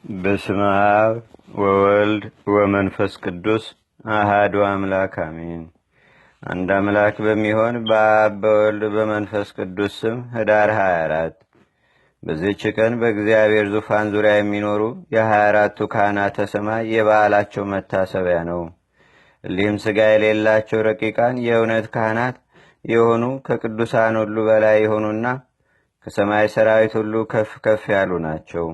በስመ አብ ወወልድ ወመንፈስ ቅዱስ አሐዱ አምላክ አሜን። አንድ አምላክ በሚሆን በአብ በወልድ በመንፈስ ቅዱስ ስም ኅዳር 24 በዚህች ቀን በእግዚአብሔር ዙፋን ዙሪያ የሚኖሩ የ24ቱ ካህናተ ሰማይ የበዓላቸው መታሰቢያ ነው። እሊህም ሥጋ የሌላቸው ረቂቃን የእውነት ካህናት የሆኑ ከቅዱሳን ሁሉ በላይ የሆኑና ከሰማይ ሰራዊት ሁሉ ከፍ ከፍ ያሉ ናቸው።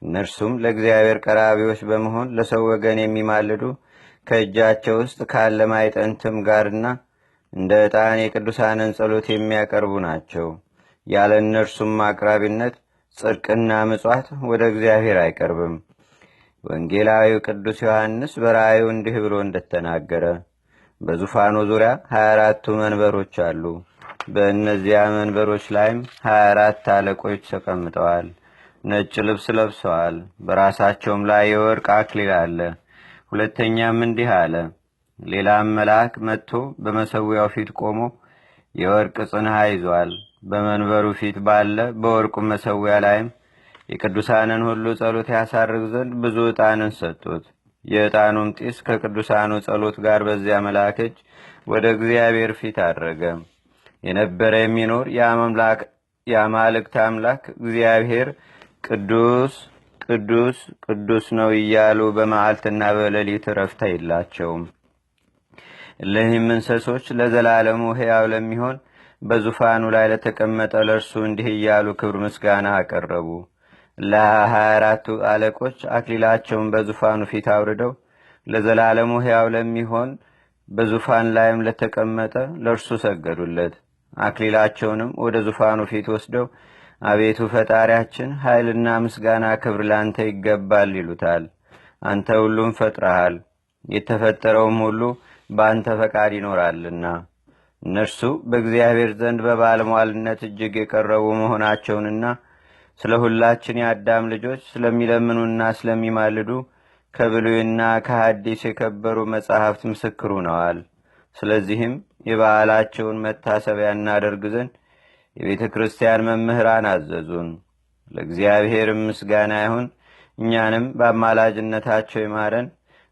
እነርሱም ለእግዚአብሔር ቀራቢዎች በመሆን ለሰው ወገን የሚማልዱ ከእጃቸው ውስጥ ካለ ማዕጠንትም ጋርና እንደ ዕጣን የቅዱሳንን ጸሎት የሚያቀርቡ ናቸው። ያለ እነርሱም አቅራቢነት ጽድቅና ምጽዋት ወደ እግዚአብሔር አይቀርብም። ወንጌላዊው ቅዱስ ዮሐንስ በራእዩ እንዲህ ብሎ እንደተናገረ በዙፋኑ ዙሪያ 24ቱ መንበሮች አሉ። በእነዚያ መንበሮች ላይም 24 አለቆች ተቀምጠዋል። ነጭ ልብስ ለብሰዋል። በራሳቸውም ላይ የወርቅ አክሊል አለ። ሁለተኛም እንዲህ አለ። ሌላም መልአክ መጥቶ በመሰዊያው ፊት ቆሞ የወርቅ ጽንሐ ይዟል። በመንበሩ ፊት ባለ በወርቁ መሰዊያ ላይም የቅዱሳንን ሁሉ ጸሎት ያሳርግ ዘንድ ብዙ ዕጣንን ሰጡት። የዕጣኑም ጢስ ከቅዱሳኑ ጸሎት ጋር በዚያ መልአክ እጅ ወደ እግዚአብሔር ፊት አድረገ። የነበረ የሚኖር የአማልክት አምላክ እግዚአብሔር ቅዱስ ቅዱስ ቅዱስ ነው እያሉ በመዓልትና በሌሊት ዕረፍት የላቸውም። እሊህም እንስሶች ለዘላለሙ ሕያው ለሚሆን በዙፋኑ ላይ ለተቀመጠ ለእርሱ እንዲህ እያሉ ክብር ምስጋና አቀረቡ። ለ24ቱ አለቆች አክሊላቸውን በዙፋኑ ፊት አውርደው ለዘላለሙ ሕያው ለሚሆን በዙፋን ላይም ለተቀመጠ ለእርሱ ሰገዱለት። አክሊላቸውንም ወደ ዙፋኑ ፊት ወስደው አቤቱ ፈጣሪያችን ኃይልና ምስጋና ክብር ላንተ ይገባል ይሉታል። አንተ ሁሉም ፈጥረሃል፣ የተፈጠረውም ሁሉ በአንተ ፈቃድ ይኖራልና። እነርሱ በእግዚአብሔር ዘንድ በባለሟልነት እጅግ የቀረቡ መሆናቸውንና ስለ ሁላችን የአዳም ልጆች ስለሚለምኑና ስለሚማልዱ ከብሉይና ከሐዲስ የከበሩ መጻሕፍት ምስክር ሆነዋል። ስለዚህም የበዓላቸውን መታሰቢያ እናደርግ ዘንድ የቤተ ክርስቲያን መምህራን አዘዙን። ለእግዚአብሔር ምስጋና ይሁን። እኛንም በአማላጅነታቸው ይማረን።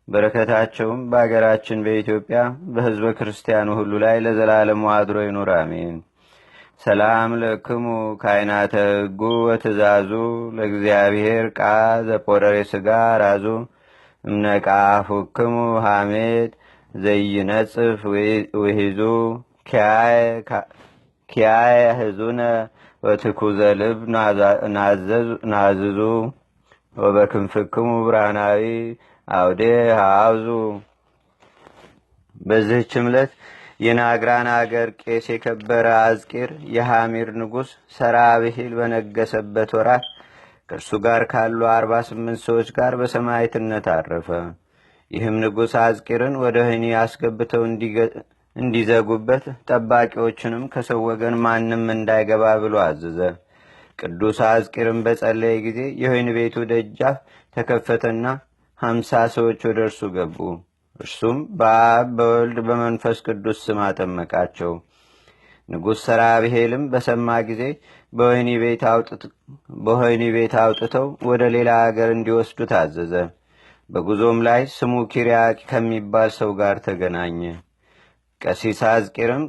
በረከታቸውም በአገራችን በኢትዮጵያ በሕዝበ ክርስቲያኑ ሁሉ ላይ ለዘላለሙ አድሮ ይኑር፣ አሜን። ሰላም ለክሙ ካይናተ ሕጉ ወትእዛዙ ለእግዚአብሔር ቃል ዘጶረሬ ሥጋ ራዙ እምነቃ ፉክሙ ሐሜት ዘይነጽፍ ውሂዙ ኪያየ ህዙነ ወትኩዘ ልብ ናዝዙ ወበክንፍክሙ ብርሃናዊ አውዴ ሃውዙ። በዚህች ዕለት የናግራን አገር ቄስ የከበረ አዝቂር የሐሚር ንጉሥ ሰራብሂል በነገሰበት ወራት ከእርሱ ጋር ካሉ 48 ሰዎች ጋር በሰማዕትነት አረፈ። ይህም ንጉሥ አዝቂርን ወደ ወህኒ አስገብተው እንዲዘጉበት ጠባቂዎችንም ከሰው ወገን ማንም እንዳይገባ ብሎ አዘዘ። ቅዱስ አዝቂርም በጸለየ ጊዜ የወህኒ ቤቱ ደጃፍ ተከፈተና 50 ሰዎች ወደ እርሱ ገቡ። እርሱም በአብ በወልድ በመንፈስ ቅዱስ ስም አጠመቃቸው። ንጉሥ ሰራብሄልም በሰማ ጊዜ በወህኒ ቤት አውጥተው ወደ ሌላ አገር እንዲወስዱ ታዘዘ። በጉዞም ላይ ስሙ ኪርያቅ ከሚባል ሰው ጋር ተገናኘ። ቀሲስ አዝቂርም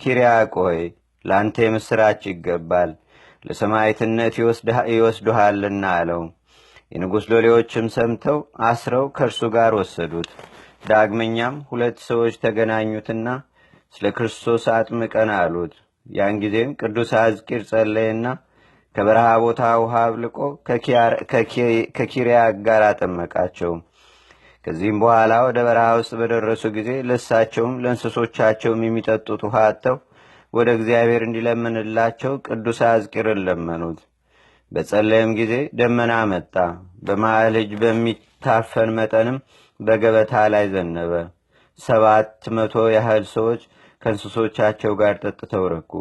ኪርያቅ ሆይ ለአንተ የምሥራች ይገባል፣ ለሰማዕትነት ይወስዱሃልና አለው። የንጉሥ ሎሌዎችም ሰምተው አስረው ከእርሱ ጋር ወሰዱት። ዳግመኛም 2 ሰዎች ተገናኙትና ስለ ክርስቶስ አጥምቀን አሉት። ያን ጊዜም ቅዱስ አዝቂር ጸለየና ከበረሃ ቦታ ውሃ አብልቆ ከኪርያቅ ጋር አጠመቃቸው። ከዚህም በኋላ ወደ በረሃ ውስጥ በደረሱ ጊዜ ለእሳቸውም ለእንስሶቻቸውም የሚጠጡት ውሃ አጥተው ወደ እግዚአብሔር እንዲለምንላቸው ቅዱስ አዝቂርን ለመኑት። በጸለየም ጊዜ ደመና መጣ። በመሃል እጅ በሚታፈን መጠንም በገበታ ላይ ዘነበ። 700 ያህል ሰዎች ከእንስሶቻቸው ጋር ጠጥተው ረኩ።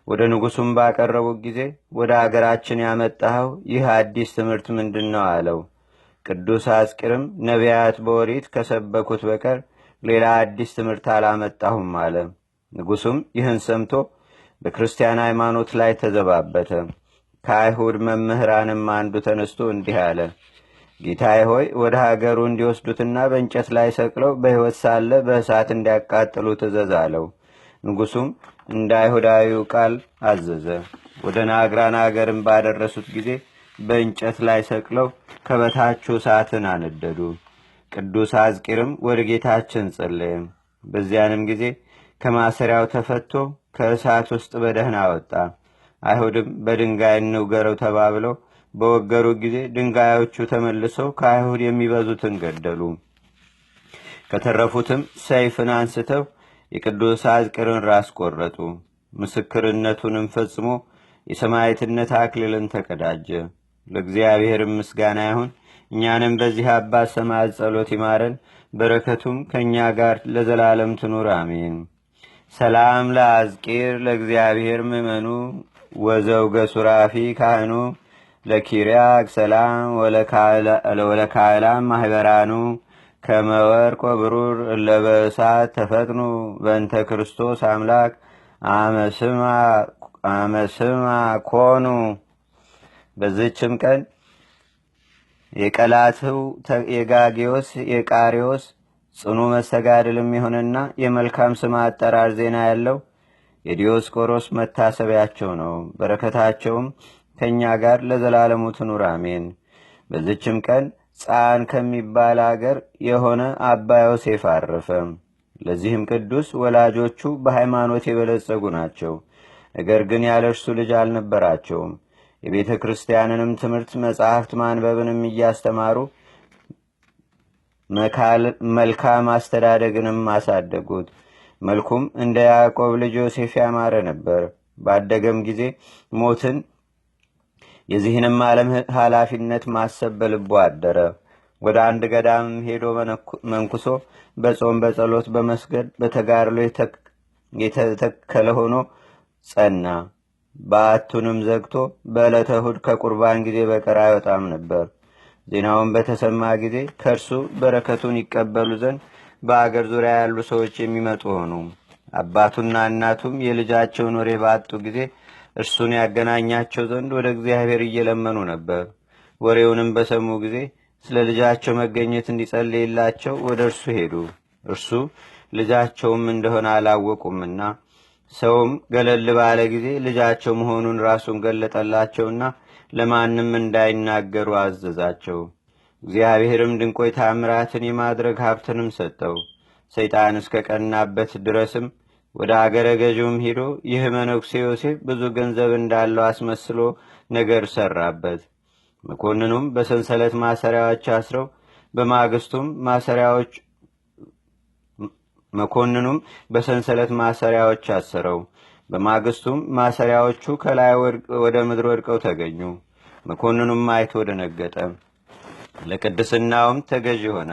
ወደ ንጉሡም ባቀረቡት ጊዜ ወደ አገራችን ያመጣኸው ይህ አዲስ ትምህርት ምንድን ነው አለው። ቅዱስ አዝቂርም ነቢያት በኦሪት ከሰበኩት በቀር ሌላ አዲስ ትምህርት አላመጣሁም አለ። ንጉሡም ይህን ሰምቶ በክርስቲያን ሃይማኖት ላይ ተዘባበተ። ከአይሁድ መምህራንም አንዱ ተነስቶ እንዲህ አለ። ጌታዬ ሆይ ወደ ሀገሩ እንዲወስዱትና በእንጨት ላይ ሰቅለው በሕይወት ሳለ በእሳት እንዲያቃጥሉ ትእዘዝ አለው። ንጉሡም እንደ አይሁዳዊው ቃል አዘዘ። ወደ ናግራን አገርም ባደረሱት ጊዜ በእንጨት ላይ ሰቅለው ከበታቹ እሳትን አነደዱ። ቅዱስ አዝቂርም ወደ ጌታችን ጸለየም። በዚያንም ጊዜ ከማሰሪያው ተፈቶ ከእሳት ውስጥ በደህና ወጣ። አይሁድም በድንጋይ እንውገረው ተባብለው በወገሩ ጊዜ ድንጋዮቹ ተመልሰው ከአይሁድ የሚበዙትን ገደሉ። ከተረፉትም ሰይፍን አንስተው የቅዱስ አዝቂርን ራስ ቆረጡ። ምስክርነቱንም ፈጽሞ የሰማዕትነት አክሊልን ተቀዳጀ። ለእግዚአብሔርም ምስጋና ይሁን። እኛንም በዚህ አባት ሰማዕት ጸሎት ይማረን፣ በረከቱም ከእኛ ጋር ለዘላለም ትኑር አሜን። ሰላም ለአዝቂር ለእግዚአብሔር ምእመኑ ወዘውገ ሱራፊ ካህኑ ለኪርያቅ ሰላም ወለካህላም ማህበራኑ ከመወርቅ ወብሩር እለበእሳት ተፈጥኑ በእንተ ክርስቶስ አምላክ አመስማ ኮኑ። በዚችም ቀን የቀላትው የጋጌዎስ የቃሪዎስ ጽኑ መስተጋድልም የሆነና የመልካም ስም አጠራር ዜና ያለው የዲዮስቆሮስ መታሰቢያቸው ነው። በረከታቸውም ከእኛ ጋር ለዘላለሙ ትኑር አሜን። በዚችም ቀን ጻን ከሚባል አገር የሆነ አባ ዮሴፍ አረፈ። ለዚህም ቅዱስ ወላጆቹ በሃይማኖት የበለጸጉ ናቸው። ነገር ግን ያለ እርሱ ልጅ አልነበራቸውም። የቤተ ክርስቲያንንም ትምህርት መጻሕፍት ማንበብንም እያስተማሩ መልካም አስተዳደግንም አሳደጉት። መልኩም እንደ ያዕቆብ ልጅ ዮሴፍ ያማረ ነበር። ባደገም ጊዜ ሞትን የዚህንም ዓለም ኃላፊነት ማሰብ በልቡ አደረ። ወደ አንድ ገዳም ሄዶ መንኩሶ በጾም በጸሎት በመስገድ በተጋድሎ የተተከለ ሆኖ ጸና። በዓቱንም ዘግቶ በዕለተ እሑድ ከቁርባን ጊዜ በቀር አይወጣም ነበር። ዜናውን በተሰማ ጊዜ ከእርሱ በረከቱን ይቀበሉ ዘንድ በአገር ዙሪያ ያሉ ሰዎች የሚመጡ ሆኑ። አባቱና እናቱም የልጃቸውን ወሬ ባጡ ጊዜ እርሱን ያገናኛቸው ዘንድ ወደ እግዚአብሔር እየለመኑ ነበር። ወሬውንም በሰሙ ጊዜ ስለ ልጃቸው መገኘት እንዲጸልይላቸው ወደ እርሱ ሄዱ። እርሱ ልጃቸውም እንደሆነ አላወቁምና ሰውም ገለል ባለ ጊዜ ልጃቸው መሆኑን ራሱን ገለጠላቸውና ለማንም እንዳይናገሩ አዘዛቸው። እግዚአብሔርም ድንቆይ ታምራትን የማድረግ ሀብትንም ሰጠው። ሰይጣን እስከ ቀናበት ድረስም ወደ አገረ ገዥውም ሄዶ ይህ መነኩሴ ዮሴፍ ብዙ ገንዘብ እንዳለው አስመስሎ ነገር ሰራበት። መኮንኑም በሰንሰለት ማሰሪያዎች አስረው መኮንኑም በሰንሰለት ማሰሪያዎች አሰረው። በማግስቱም ማሰሪያዎቹ ከላይ ወደ ምድር ወድቀው ተገኙ። መኮንኑም አይቶ ደነገጠ። ለቅድስናውም ተገዥ ሆነ።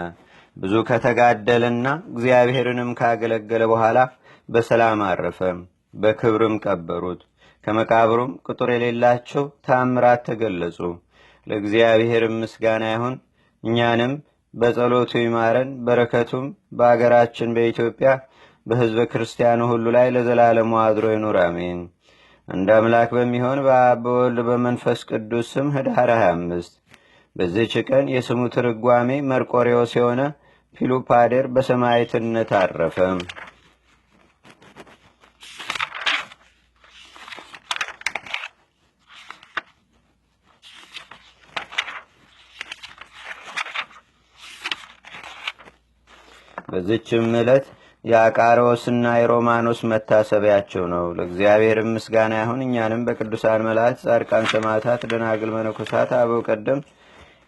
ብዙ ከተጋደለና እግዚአብሔርንም ካገለገለ በኋላ በሰላም አረፈ። በክብርም ቀበሩት። ከመቃብሩም ቁጥር የሌላቸው ታምራት ተገለጹ። ለእግዚአብሔርም ምስጋና ይሁን። እኛንም በጸሎቱ ይማረን፣ በረከቱም በአገራችን በኢትዮጵያ በሕዝበ ክርስቲያኑ ሁሉ ላይ ለዘላለሙ አድሮ ይኑር አሜን። እንደ አምላክ በሚሆን በአብ በወልድ በመንፈስ ቅዱስ ስም ኅዳር 25 በዚህች ቀን የስሙ ትርጓሜ መርቆሬዎስ የሆነ ፊሉፓዴር በሰማዕትነት አረፈ። በዚህችም ዕለት የአቃሮስና የሮማኖስ መታሰቢያቸው ነው። ለእግዚአብሔር ምስጋና ይሁን። እኛንም በቅዱሳን መላእክት፣ ጻድቃን፣ ሰማዕታት፣ ደናግል፣ መነኮሳት፣ አበው ቀደምት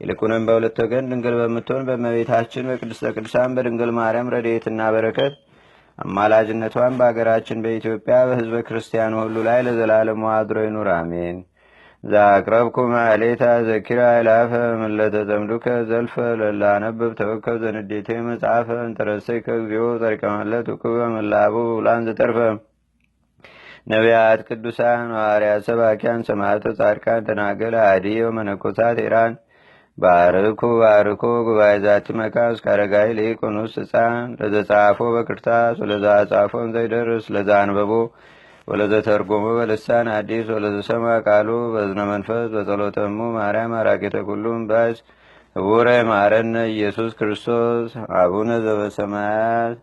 ይልቁንም በሁለት ወገን ድንግል በምትሆን በእመቤታችን በቅድስተ ቅዱሳን በድንግል ማርያም ረድኤትና በረከት አማላጅነቷን በአገራችን በኢትዮጵያ በሕዝበ ክርስቲያኑ ሁሉ ላይ ለዘላለሙ አድሮ ይኑር አሜን። ዛቅረብኩ ማሌታ ዘኪራ ይላፈ ምለተ ዘምዱከ ዘልፈ ለላነብብ ተወከብ ዘንዴቴ መጽሐፈ እንተረሰይከ እግዚኦ ጸሪቀመለት ውክበ መላቡ ውላን ዘተርፈ ነቢያት፣ ቅዱሳን፣ ሐዋርያት፣ ሰባኪያን፣ ሰማዕታት፣ ጻድቃን፣ ደናግል፣ አድዮ መነኮሳት ኢራን ባርኩ ባርኩ ጉባኤ ዛቲ መካስ ካረጋይ ሊቁኑስ ሕፃን ለዘጻፎ በክርታስ ወለዛ ጻፎን ዘይደርስ ለዛ አንበቦ ወለዘተርጎሙ በልሳን አዲስ ወለዘሰማ ቃሉ በዝነ መንፈስ በጸሎተሙ ማርያም አራቂተ ኩሉም ባስ ህቡረ ማረነ ኢየሱስ ክርስቶስ አቡነ ዘበሰማያት